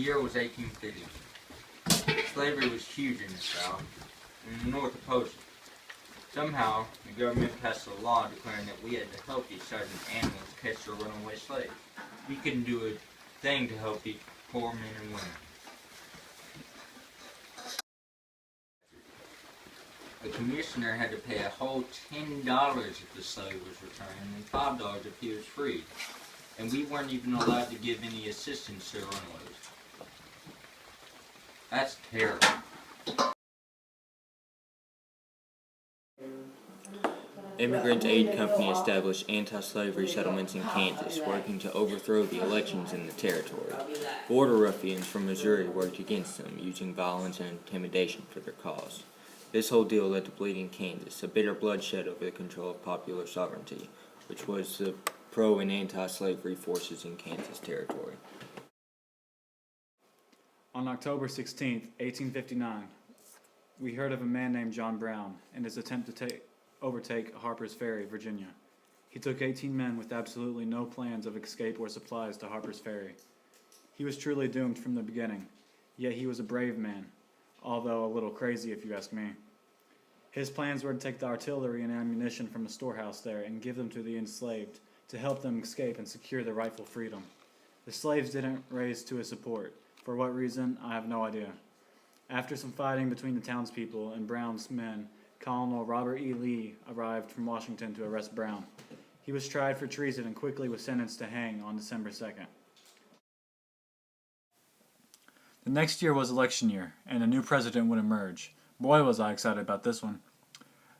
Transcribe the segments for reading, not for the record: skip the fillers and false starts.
year was 1850. Slavery was huge in the South, and the North opposed it. Somehow, the government passed a law declaring that we had to help these southern animals catch their runaway slaves. We couldn't do a thing to help these poor men and women. The commissioner had to pay a whole $10 if the slave was returned and $5 if he was freed. And we weren't even allowed to give any assistance to the runaways. That's terrible. Immigrant Aid Company established anti-slavery settlements in Kansas, working to overthrow the elections in the territory. Border ruffians from Missouri worked against them, using violence and intimidation for their cause. This whole deal led to Bleeding Kansas, a bitter bloodshed over the control of popular sovereignty, which was the pro- and anti-slavery forces in Kansas territory. On October 16, 1859, we heard of a man named John Brown and his attempt to overtake Harper's Ferry, Virginia. He took 18 men with absolutely no plans of escape or supplies to Harper's Ferry. He was truly doomed from the beginning, yet he was a brave man, although a little crazy if you ask me. His plans were to take the artillery and ammunition from a storehouse there and give them to the enslaved to help them escape and secure their rightful freedom. The slaves didn't raise to his support. For what reason, I have no idea. After some fighting between the townspeople and Brown's men, Colonel Robert E. Lee arrived from Washington to arrest Brown. He was tried for treason and quickly was sentenced to hang on December 2nd. The next year was election year, and a new president would emerge. Boy, was I excited about this one.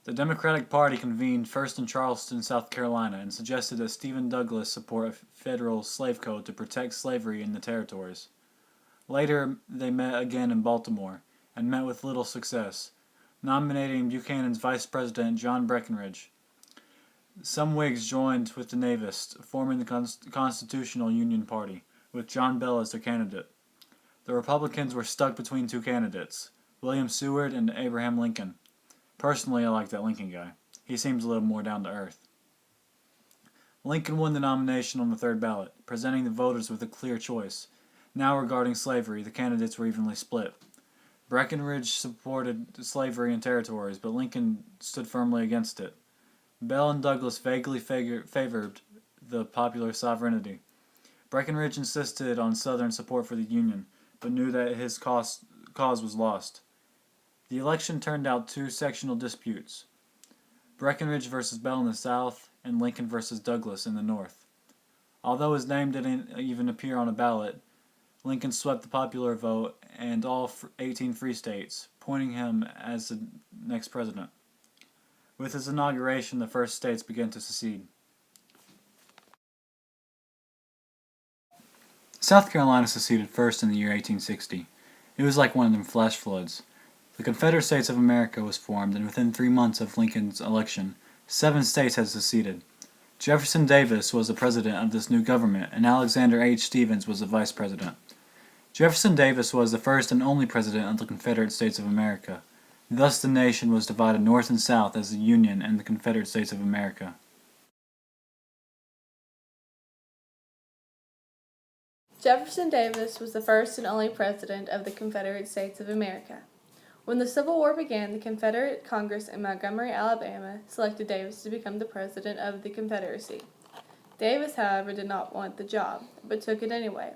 The Democratic Party convened first in Charleston, South Carolina, and suggested that Stephen Douglas support a federal slave code to protect slavery in the territories. Later, they met again in Baltimore, and met with little success, nominating Buchanan's Vice President John Breckinridge. Some Whigs joined with the Navists, forming the Constitutional Union Party, with John Bell as their candidate. The Republicans were stuck between two candidates, William Seward and Abraham Lincoln. Personally, I like that Lincoln guy. He seems a little more down to earth. Lincoln won the nomination on the third ballot, presenting the voters with a clear choice. Now regarding slavery, the candidates were evenly split. Breckinridge supported slavery in territories, but Lincoln stood firmly against it. Bell and Douglas vaguely favored the popular sovereignty. Breckinridge insisted on Southern support for the Union, but knew that his cause was lost. The election turned out two sectional disputes, Breckinridge versus Bell in the South, and Lincoln versus Douglas in the North. Although his name didn't even appear on a ballot, Lincoln swept the popular vote and all 18 free states, appointing him as the next president. With his inauguration, the first states began to secede. South Carolina seceded first in the year 1860. It was like one of them flash floods. The Confederate States of America was formed, and within 3 months of Lincoln's election, 7 states had seceded. Jefferson Davis was the president of this new government, and Alexander H. Stephens was the vice president. Jefferson Davis was the first and only president of the Confederate States of America. Thus the nation was divided north and south as the Union and the Confederate States of America. Jefferson Davis was the first and only president of the Confederate States of America. When the Civil War began, the Confederate Congress in Montgomery, Alabama, selected Davis to become the president of the Confederacy. Davis, however, did not want the job, but took it anyway.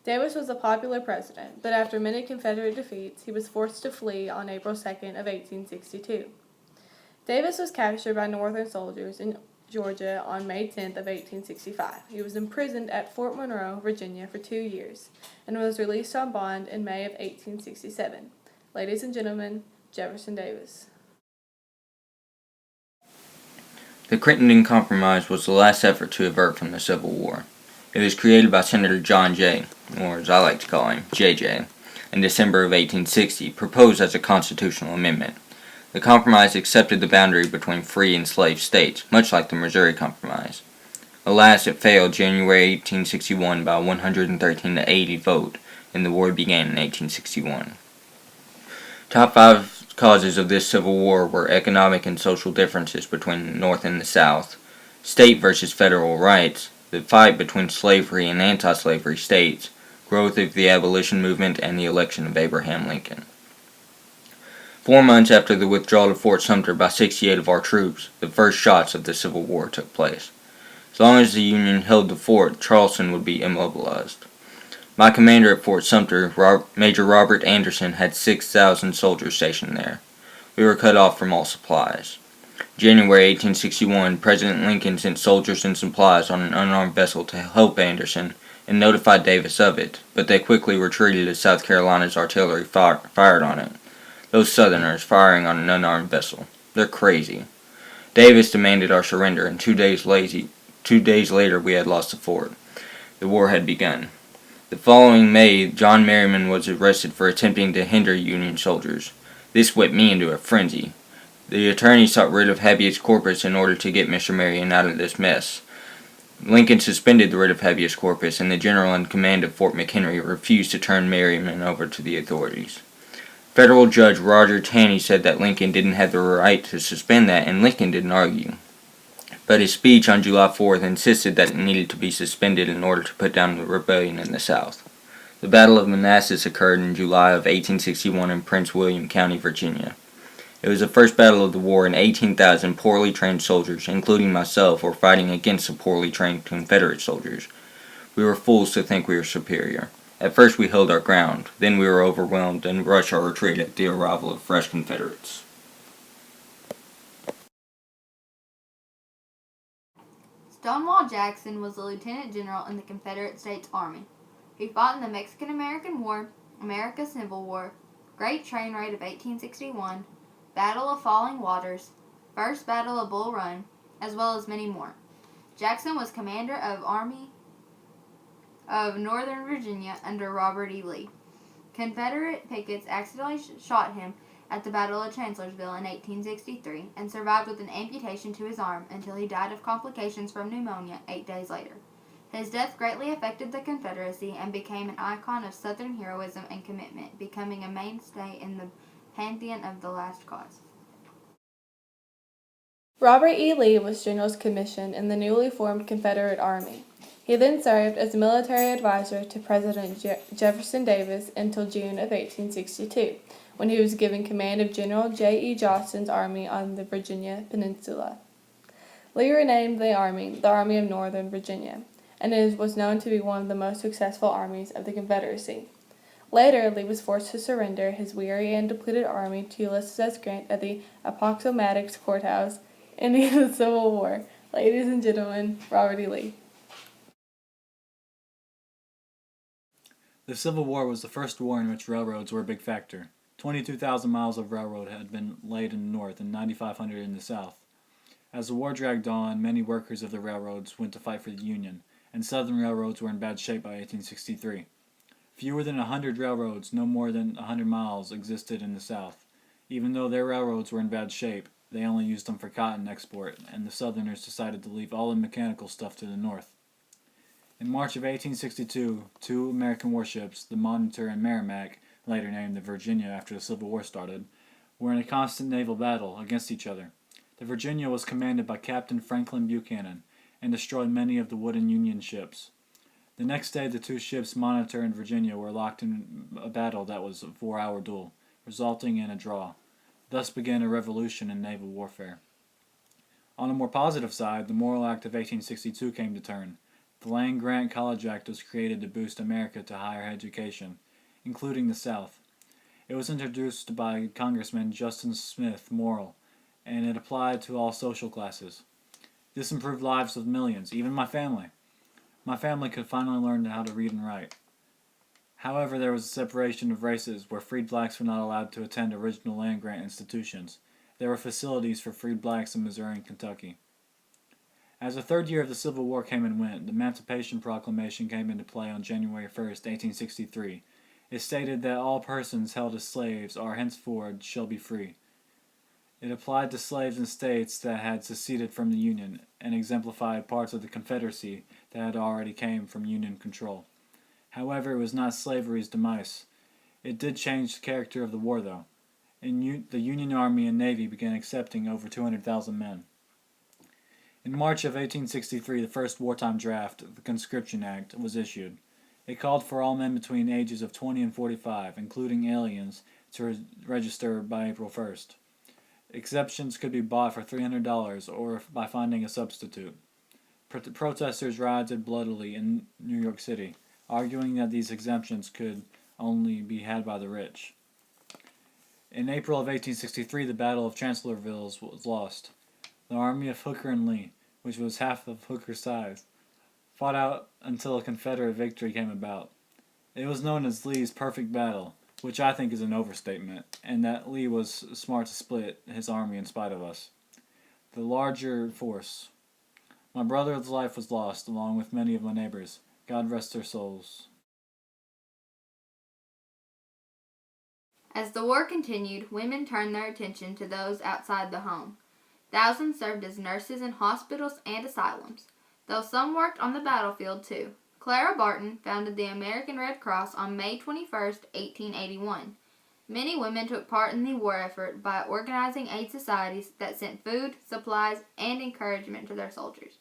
Davis was a popular president, but after many Confederate defeats, he was forced to flee on April 2nd of 1862. Davis was captured by Northern soldiers in Georgia on May 10th of 1865. He was imprisoned at Fort Monroe, Virginia for 2 years, and was released on bond in May of 1867. Ladies and gentlemen, Jefferson Davis. The Crittenden Compromise was the last effort to avert from the Civil War. It was created by Senator John Jay, or as I like to call him, JJ, in December of 1860, proposed as a constitutional amendment. The compromise accepted the boundary between free and slave states, much like the Missouri Compromise. Alas, it failed January 1861 by a 113 to 80 vote, and the war began in 1861. Top 5 causes of this Civil War were economic and social differences between the North and the South, state versus federal rights, the fight between slavery and anti-slavery states, growth of the abolition movement, and the election of Abraham Lincoln. 4 months after the withdrawal of Fort Sumter by 68 of our troops, the first shots of the Civil War took place. As long as the Union held the fort, Charleston would be immobilized. My commander at Fort Sumter, Major Robert Anderson, had 6,000 soldiers stationed there. We were cut off from all supplies. January 1861, President Lincoln sent soldiers and supplies on an unarmed vessel to help Anderson and notified Davis of it, but they quickly retreated as South Carolina's artillery fired on it. Those Southerners firing on an unarmed vessel. They're crazy. Davis demanded our surrender, and 2 days later we had lost the fort. The war had begun. The following May, John Merriman was arrested for attempting to hinder Union soldiers. This whipped me into a frenzy. The attorney sought writ of habeas corpus in order to get Mr. Merriman out of this mess. Lincoln suspended the writ of habeas corpus, and the general in command of Fort McHenry refused to turn Merriman over to the authorities. Federal Judge Roger Taney said that Lincoln didn't have the right to suspend that, and Lincoln didn't argue. But his speech on July 4th insisted that it needed to be suspended in order to put down the rebellion in the South. The Battle of Manassas occurred in July of 1861 in Prince William County, Virginia. It was the first battle of the war, and 18,000 poorly trained soldiers, including myself, were fighting against the poorly trained Confederate soldiers. We were fools to think we were superior. At first we held our ground, then we were overwhelmed and rushed our retreat at the arrival of fresh Confederates. Stonewall Jackson was a lieutenant general in the Confederate States Army. He fought in the Mexican-American War, America's Civil War, Great Train Raid of 1861, Battle of Falling Waters, First Battle of Bull Run, as well as many more. Jackson was commander of Army of Northern Virginia under Robert E. Lee. Confederate pickets accidentally shot him at the Battle of Chancellorsville in 1863 and survived with an amputation to his arm until he died of complications from pneumonia 8 days later. His death greatly affected the Confederacy and became an icon of Southern heroism and commitment, becoming a mainstay in the pantheon of the Last Cause. Robert E. Lee was general's commissioned in the newly formed Confederate Army. He then served as military advisor to President Jefferson Davis until June of 1862, when he was given command of General J. E. Johnston's army on the Virginia Peninsula. Lee renamed the Army of Northern Virginia, and it was known to be one of the most successful armies of the Confederacy. Later, Lee was forced to surrender his weary and depleted army to Ulysses S. Grant at the Appomattox Courthouse, ending the Civil War. Ladies and gentlemen, Robert E. Lee. The Civil War was the first war in which railroads were a big factor. 22,000 miles of railroad had been laid in the north and 9,500 in the south. As the war dragged on, many workers of the railroads went to fight for the Union, and southern railroads were in bad shape by 1863. Fewer than 100 railroads, no more than 100 miles, existed in the South. Even though their railroads were in bad shape, they only used them for cotton export, and the Southerners decided to leave all the mechanical stuff to the North. In March of 1862, 2 American warships, the Monitor and Merrimac, later named the Virginia after the Civil War started, were in a constant naval battle against each other. The Virginia was commanded by Captain Franklin Buchanan, and destroyed many of the wooden Union ships. The next day, the 2 ships, Monitor and Virginia, were locked in a battle that was a 4-hour duel, resulting in a draw. Thus began a revolution in naval warfare. On a more positive side, the Morrill Act of 1862 came to turn. The Land-Grant College Act was created to boost America to higher education, including the South. It was introduced by Congressman Justin Smith Morrill, and it applied to all social classes. This improved lives of millions, even my family. My family could finally learn how to read and write. However, there was a separation of races where freed blacks were not allowed to attend original land-grant institutions. There were facilities for freed blacks in Missouri and Kentucky. As the third year of the Civil War came and went, the Emancipation Proclamation came into play on January 1, 1863. It stated that all persons held as slaves are henceforth shall be free. It applied to slaves in states that had seceded from the Union and exemplified parts of the Confederacy that had already came from Union control. However, it was not slavery's demise. It did change the character of the war, though. The Union Army and Navy began accepting over 200,000 men. In March of 1863, the first wartime draft, the Conscription Act, was issued. It called for all men between the ages of 20 and 45, including aliens, to register by April 1st. Exceptions could be bought for $300 or by finding a substitute. Protesters rioted bloodily in New York City, arguing that these exemptions could only be had by the rich. In April of 1863, the Battle of Chancellorsville was lost. The army of Hooker and Lee, which was half of Hooker's size, fought out until a Confederate victory came about. It was known as Lee's perfect battle, which I think is an overstatement, and that Lee was smart to split his army in spite of us. The larger force. My brother's life was lost, along with many of my neighbors. God rest their souls. As the war continued, women turned their attention to those outside the home. Thousands served as nurses in hospitals and asylums, though some worked on the battlefield too. Clara Barton founded the American Red Cross on May 21, 1881. Many women took part in the war effort by organizing aid societies that sent food, supplies, and encouragement to their soldiers.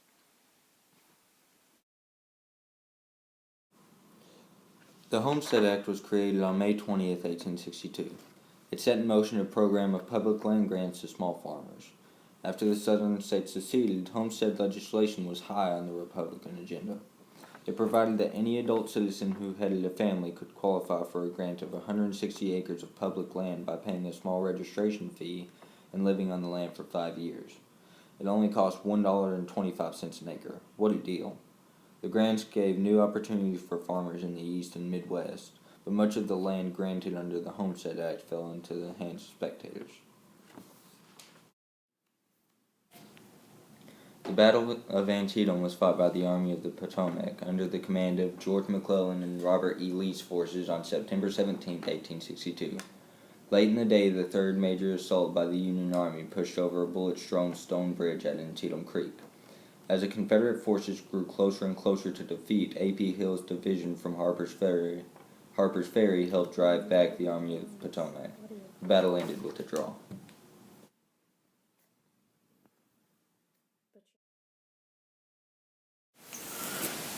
The Homestead Act was created on May 20, 1862. It set in motion a program of public land grants to small farmers. After the southern states seceded, homestead legislation was high on the Republican agenda. It provided that any adult citizen who headed a family could qualify for a grant of 160 acres of public land by paying a small registration fee and living on the land for 5 years. It only cost $1.25 an acre. What a deal. The grants gave new opportunities for farmers in the East and Midwest, but much of the land granted under the Homestead Act fell into the hands of spectators. The Battle of Antietam was fought by the Army of the Potomac under the command of George McClellan and Robert E. Lee's forces on September 17, 1862. Late in the day, the third major assault by the Union Army pushed over a bullet-strewn stone bridge at Antietam Creek. As the Confederate forces grew closer and closer to defeat, A.P. Hill's division from Harper's Ferry helped drive back the Army of the Potomac. The battle ended with a draw.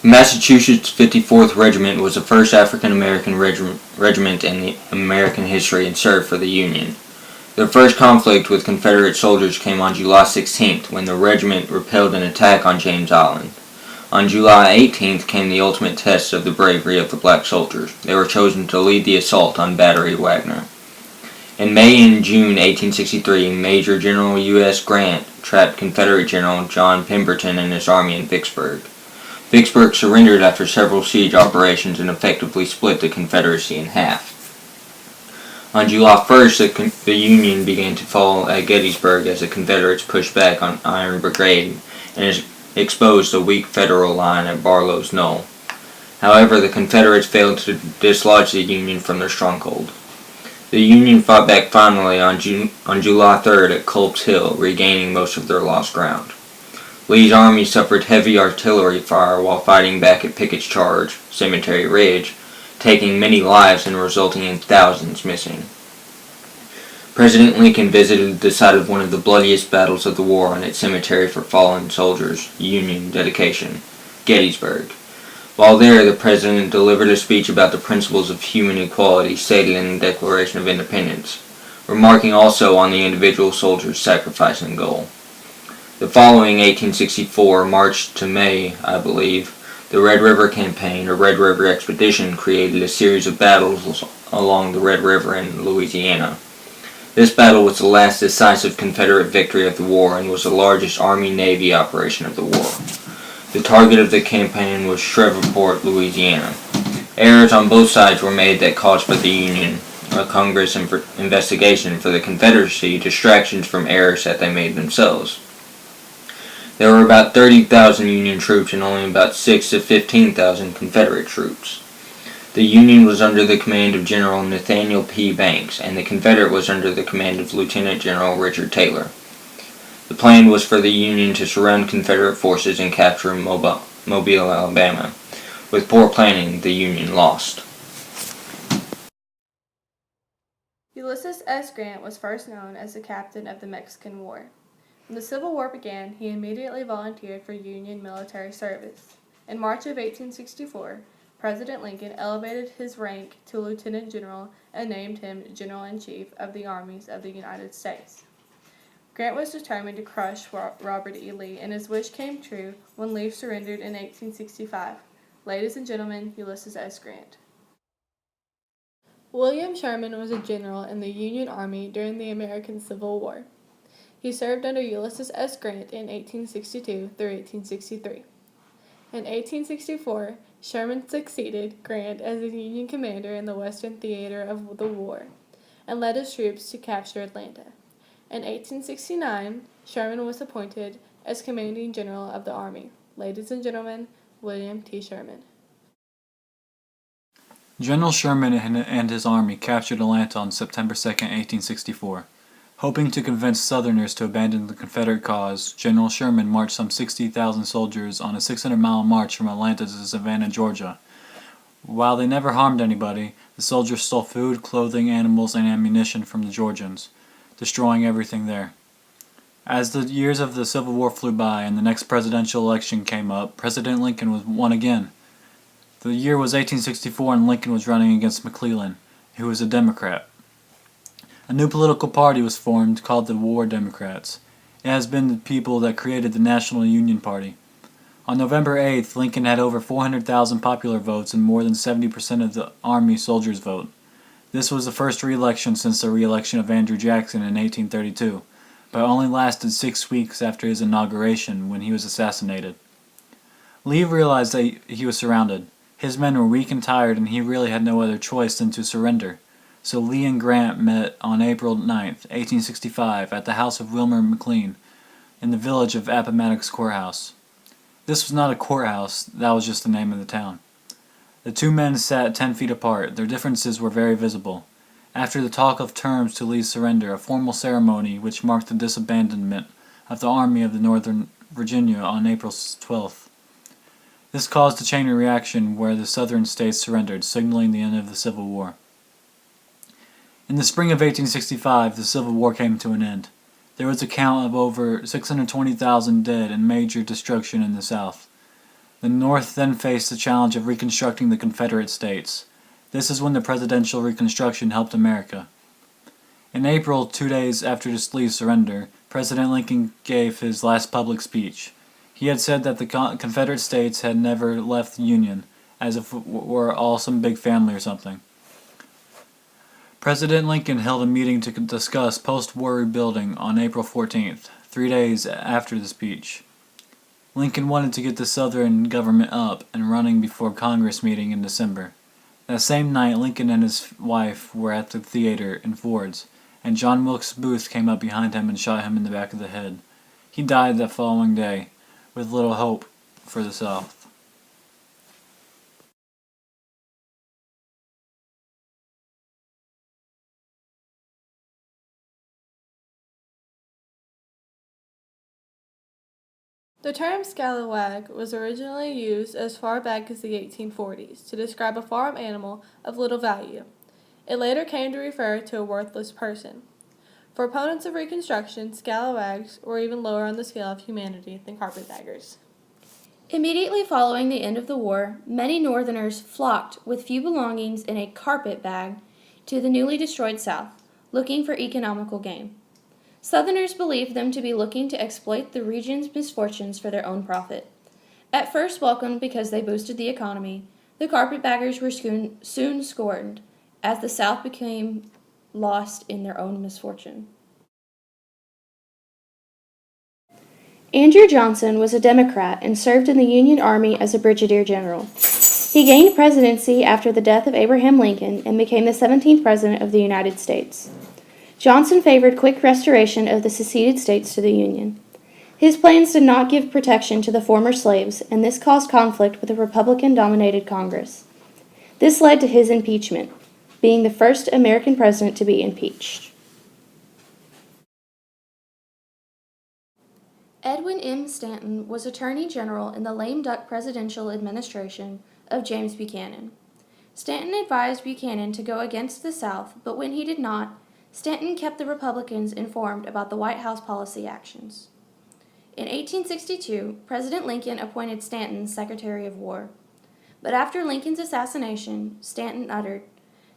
Massachusetts 54th Regiment was the first African-American regiment in the American history and served for the Union. Their first conflict with Confederate soldiers came on July 16th, when the regiment repelled an attack on James Island. On July 18th came the ultimate test of the bravery of the black soldiers. They were chosen to lead the assault on Battery Wagner. In May and June 1863, Major General U.S. Grant trapped Confederate General John Pemberton and his army in Vicksburg. Vicksburg surrendered after several siege operations and effectively split the Confederacy in half. On July 1st, the Union began to fall at Gettysburg as the Confederates pushed back on Iron Brigade and exposed a weak Federal line at Barlow's Knoll. However, the Confederates failed to dislodge the Union from their stronghold. The Union fought back finally on July 3rd at Culp's Hill, regaining most of their lost ground. Lee's army suffered heavy artillery fire while fighting back at Pickett's Charge, Cemetery Ridge, taking many lives and resulting in thousands missing. President Lincoln visited the site of one of the bloodiest battles of the war on its Cemetery for Fallen Soldiers, Union dedication, Gettysburg. While there, the President delivered a speech about the principles of human equality stated in the Declaration of Independence, remarking also on the individual soldier's sacrifice and goal. The following 1864, March to May, I believe, the Red River Campaign, or Red River Expedition, created a series of battles along the Red River in Louisiana. This battle was the last decisive Confederate victory of the war and was the largest Army-Navy operation of the war. The target of the campaign was Shreveport, Louisiana. Errors on both sides were made that caused for the Union a Congress investigation, for the Confederacy distractions from errors that they made themselves. There were about 30,000 Union troops and only about 6,000 to 15,000 Confederate troops. The Union was under the command of General Nathaniel P. Banks, and the Confederate was under the command of Lieutenant General Richard Taylor. The plan was for the Union to surround Confederate forces and capture Mobile, Alabama. With poor planning, the Union lost. Ulysses S. Grant was first known as the captain of the Mexican War. When the Civil War began, he immediately volunteered for Union military service. In March of 1864, President Lincoln elevated his rank to lieutenant general and named him general-in-chief of the armies of the United States. Grant was determined to crush Robert E. Lee, and his wish came true when Lee surrendered in 1865. Ladies and gentlemen, Ulysses S. Grant. William Sherman was a general in the Union Army during the American Civil War. He served under Ulysses S. Grant in 1862 through 1863. In 1864, Sherman succeeded Grant as the Union commander in the Western Theater of the war and led his troops to capture Atlanta. In 1869, Sherman was appointed as commanding general of the Army. Ladies and gentlemen, William T. Sherman. General Sherman and his army captured Atlanta on September 2, 1864. Hoping to convince Southerners to abandon the Confederate cause, General Sherman marched some 60,000 soldiers on a 600-mile march from Atlanta to Savannah, Georgia. While they never harmed anybody, the soldiers stole food, clothing, animals, and ammunition from the Georgians, destroying everything there. As the years of the Civil War flew by and the next presidential election came up, President Lincoln won again. The year was 1864 and Lincoln was running against McClellan, who was a Democrat. A new political party was formed called the War Democrats. It has been the people that created the National Union Party. On November 8th, Lincoln had over 400,000 popular votes and more than 70% of the Army soldiers vote. This was the first re-election since the re-election of Andrew Jackson in 1832, but only lasted 6 weeks after his inauguration when he was assassinated. Lee realized that he was surrounded. His men were weak and tired and he really had no other choice than to surrender. So Lee and Grant met on April 9, 1865, at the house of Wilmer McLean in the village of Appomattox Courthouse. This was not a courthouse, that was just the name of the town. The two men sat 10 feet apart. Their differences were very visible. After the talk of terms to Lee's surrender, a formal ceremony which marked the disbandment of the Army of the Northern Virginia on April 12th. This caused a chain reaction where the southern states surrendered, signaling the end of the Civil War. In the spring of 1865, the Civil War came to an end. There was a count of over 620,000 dead and major destruction in the South. The North then faced the challenge of reconstructing the Confederate States. This is when the presidential reconstruction helped America. In April, 2 days after Lee's surrender, President Lincoln gave his last public speech. He had said that the Confederate States had never left the Union, as if it were all some big family or something. President Lincoln held a meeting to discuss post-war rebuilding on April 14th, 3 days after the speech. Lincoln wanted to get the Southern government up and running before Congress meeting in December. That same night, Lincoln and his wife were at the theater in Ford's, and John Wilkes Booth came up behind him and shot him in the back of the head. He died that following day, with little hope for the South. The term scalawag was originally used as far back as the 1840s to describe a farm animal of little value. It later came to refer to a worthless person. For opponents of Reconstruction, scalawags were even lower on the scale of humanity than carpetbaggers. Immediately following the end of the war, many Northerners flocked with few belongings in a carpet bag to the newly destroyed South, looking for economical gain. Southerners believed them to be looking to exploit the region's misfortunes for their own profit. At first welcomed because they boosted the economy, the carpetbaggers were soon scorned, as the South became lost in their own misfortune. Andrew Johnson was a Democrat and served in the Union Army as a brigadier general. He gained presidency after the death of Abraham Lincoln and became the 17th President of the United States. Johnson favored quick restoration of the seceded states to the Union. His plans did not give protection to the former slaves, and this caused conflict with a Republican-dominated Congress. This led to his impeachment, being the first American president to be impeached. Edwin M. Stanton was Attorney General in the lame duck presidential administration of James Buchanan. Stanton advised Buchanan to go against the South, but when he did not, Stanton kept the Republicans informed about the White House policy actions. In 1862, President Lincoln appointed Stanton Secretary of War. But after Lincoln's assassination, Stanton uttered,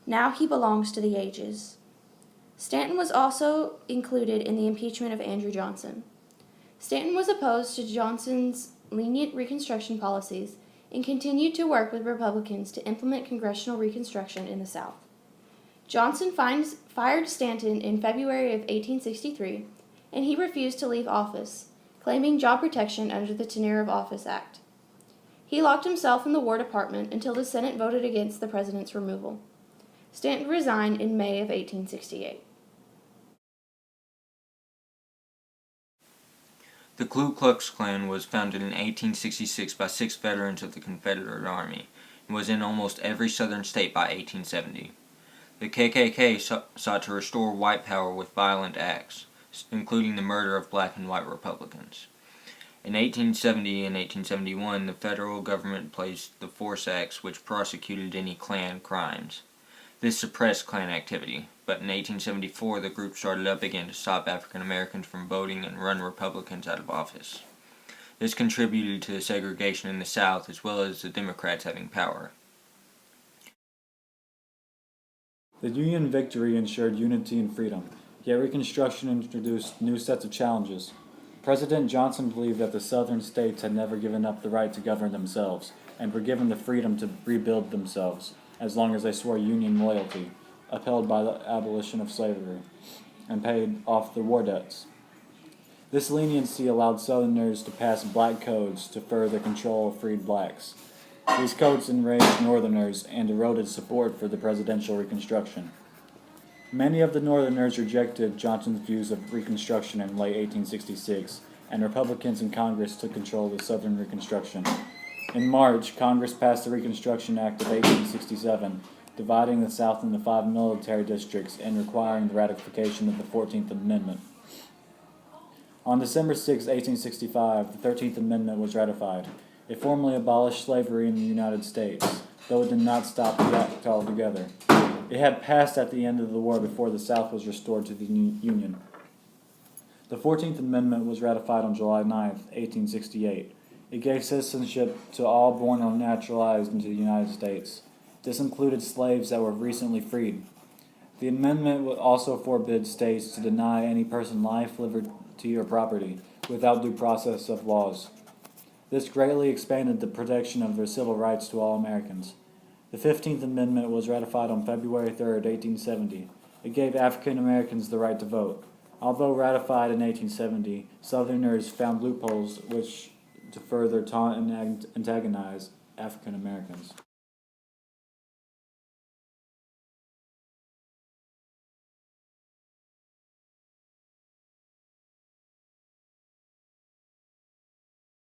"Now he belongs to the ages." Stanton was also included in the impeachment of Andrew Johnson. Stanton was opposed to Johnson's lenient Reconstruction policies and continued to work with Republicans to implement congressional Reconstruction in the South. Johnson fired Stanton in February of 1863, and he refused to leave office, claiming job protection under the Tenure of Office Act. He locked himself in the War Department until the Senate voted against the president's removal. Stanton resigned in May of 1868. The Ku Klux Klan was founded in 1866 by 6 veterans of the Confederate Army and was in almost every southern state by 1870. The KKK sought to restore white power with violent acts, including the murder of black and white Republicans. In 1870 and 1871, the federal government placed the Force Acts, which prosecuted any Klan crimes. This suppressed Klan activity, but in 1874 the group started up again to stop African Americans from voting and run Republicans out of office. This contributed to the segregation in the South as well as the Democrats having power. The Union victory ensured unity and freedom, yet Reconstruction introduced new sets of challenges. President Johnson believed that the Southern states had never given up the right to govern themselves, and were given the freedom to rebuild themselves, as long as they swore Union loyalty, upheld by the abolition of slavery, and paid off the war debts. This leniency allowed Southerners to pass black codes to further control of freed blacks. These codes enraged Northerners and eroded support for the presidential Reconstruction. Many of the Northerners rejected Johnson's views of Reconstruction in late 1866, and Republicans in Congress took control of the Southern Reconstruction. In March, Congress passed the Reconstruction Act of 1867, dividing the South into 5 military districts and requiring the ratification of the 14th Amendment. On December 6, 1865, the 13th Amendment was ratified. It formally abolished slavery in the United States, though it did not stop the act altogether. It had passed at the end of the war before the South was restored to the Union. The 14th Amendment was ratified on July 9, 1868. It gave citizenship to all born or naturalized into the United States. This included slaves that were recently freed. The amendment would also forbid states to deny any person life, liberty, or property without due process of laws. This greatly expanded the protection of their civil rights to all Americans. The 15th Amendment was ratified on February 3, 1870. It gave African Americans the right to vote. Although ratified in 1870, Southerners found loopholes which to further taunt and antagonize African Americans.